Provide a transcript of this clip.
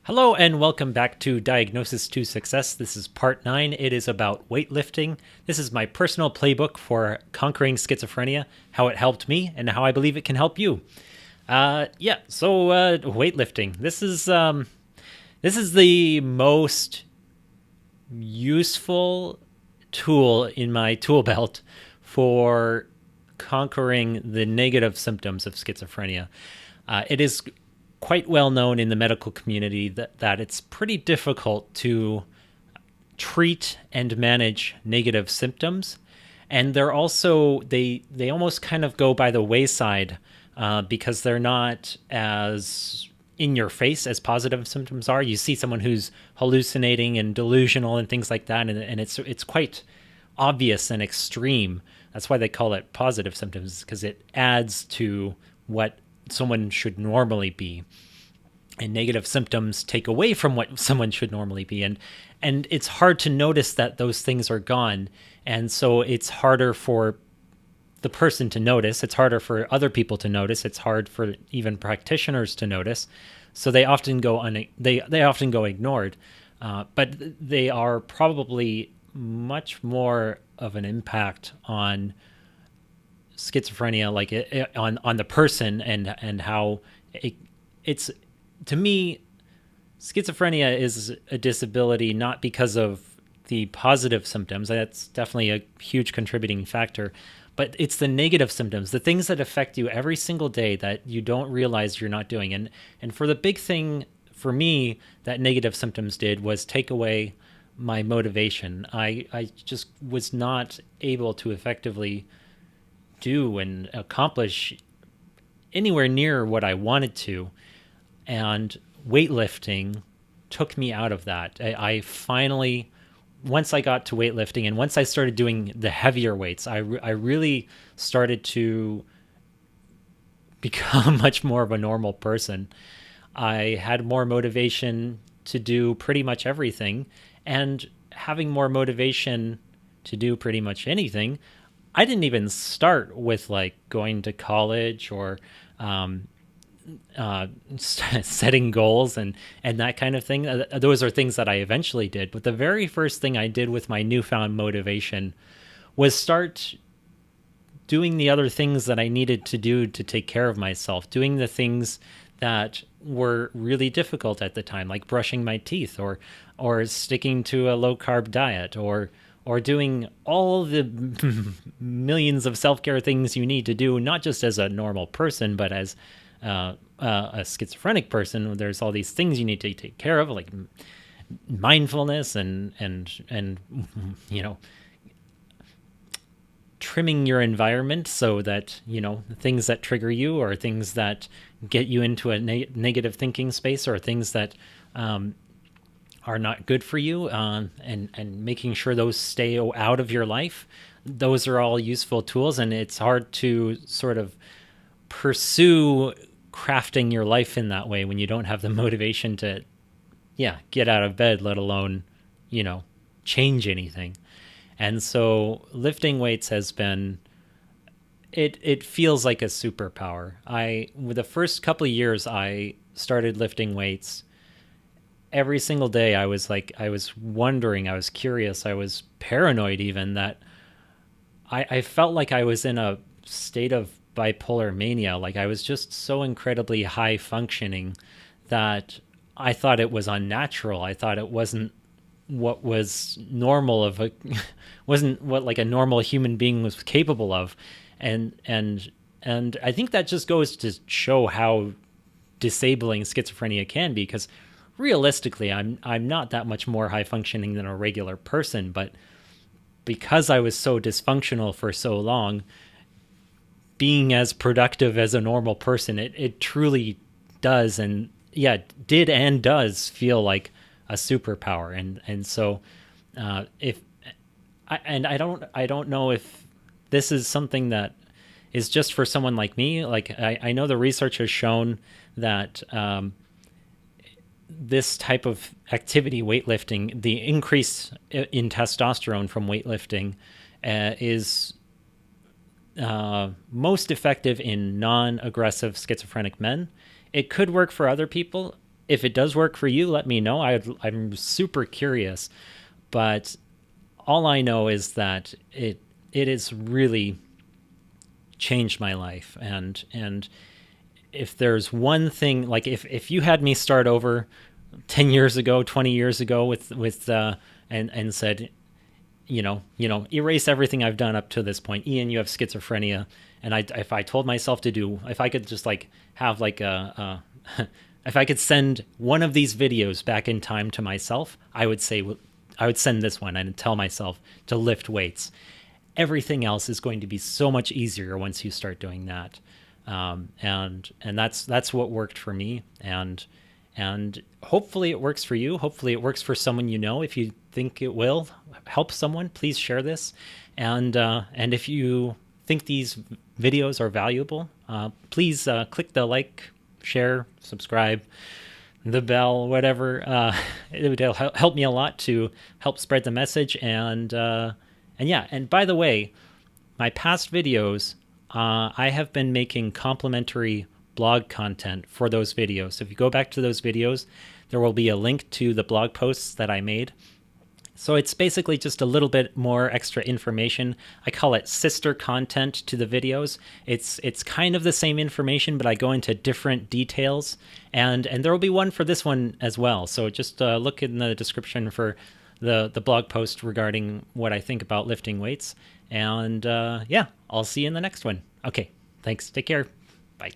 Hello and welcome back to Diagnosis to Success. This is part 9. It is about weightlifting. This is my personal playbook for conquering schizophrenia, how it helped me, and how I believe it can help you. Weightlifting. This is the most useful tool in my tool belt for conquering the negative symptoms of schizophrenia. It is quite well known in the medical community that it's pretty difficult to treat and manage negative symptoms. And they're also, they almost kind of go by the wayside because they're not as in your face as positive symptoms are. You see someone who's hallucinating and delusional and things like that, and it's quite obvious and extreme. That's why they call it positive symptoms, because it adds to what someone should normally be, and negative symptoms take away from what someone should normally be, and it's hard to notice that those things are gone, and so it's harder for the person to notice, it's harder for other people to notice, it's hard for even practitioners to notice, so they often go ignored, but they are probably much more of an impact on schizophrenia, like on the person, and how it's to me, schizophrenia is a disability not because of the positive symptoms. That's definitely a huge contributing factor, but it's the negative symptoms, the things that affect you every single day that you don't realize you're not doing. And for the big thing for me that negative symptoms did was take away my motivation. I just was not able to effectively do and accomplish anywhere near what I wanted to. And weightlifting took me out of that. I finally, once I got to weightlifting and once I started doing the heavier weights, I really started to become much more of a normal person. I had more motivation to do pretty much everything, and having more motivation to do pretty much anything, I didn't even start with like going to college or setting goals and that kind of thing. Those are things that I eventually did. But the very first thing I did with my newfound motivation was start doing the other things that I needed to do to take care of myself, doing the things that were really difficult at the time, like brushing my teeth or sticking to a low carb diet or doing all the millions of self-care things you need to do, not just as a normal person, but as a schizophrenic person. There's all these things you need to take care of, like mindfulness and trimming your environment so that things that trigger you or things that get you into a negative thinking space or things that are not good for you, and making sure those stay out of your life. Those are all useful tools, and it's hard to sort of pursue crafting your life in that way when you don't have the motivation to get out of bed, let alone change anything. And so lifting weights has been, it feels like a superpower. With the first couple of years I started lifting weights, every single day I was wondering, I was curious, I was paranoid even, that I felt like I was in a state of bipolar mania. Like I was just so incredibly high functioning that I thought it was unnatural. I thought it wasn't what was normal wasn't what like a normal human being was capable of. And I think that just goes to show how disabling schizophrenia can be, because realistically I'm not that much more high functioning than a regular person, but because I was so dysfunctional for so long, being as productive as a normal person, it truly does, and did and does feel like a superpower. And so if I don't know if this is something that is just for someone like me. Like I know the research has shown that this type of activity, weightlifting, the increase in testosterone from weightlifting is most effective in non-aggressive schizophrenic men. It could work for other people. if it does work for you, let me know. I'm super curious, but all I know is that it has really changed my life. And if there's one thing, like if you had me start over 10 years ago, 20 years ago with and said, erase everything I've done up to this point. Ian, you have schizophrenia. And if I told myself if I could just like have like if I could send one of these videos back in time to myself, I would send this one and tell myself to lift weights. Everything else is going to be so much easier once you start doing that. And that's what worked for me. And hopefully it works for you. Hopefully it works for someone you know. If you think it will help someone, please share this. And if you think these videos are valuable, please click the like, share, subscribe, the bell, whatever. It would help me a lot to help spread the message. And yeah, and by the way, my past videos, I have been making complementary blog content for those videos. So if you go back to those videos, there will be a link to the blog posts that I made. So it's basically just a little bit more extra information. I call it sister content to the videos. It's kind of the same information, but I go into different details. And there will be one for this one as well. So just look in the description for the blog post regarding what I think about lifting weights. And yeah, I'll see you in the next one. Okay, thanks. Take care. Bye.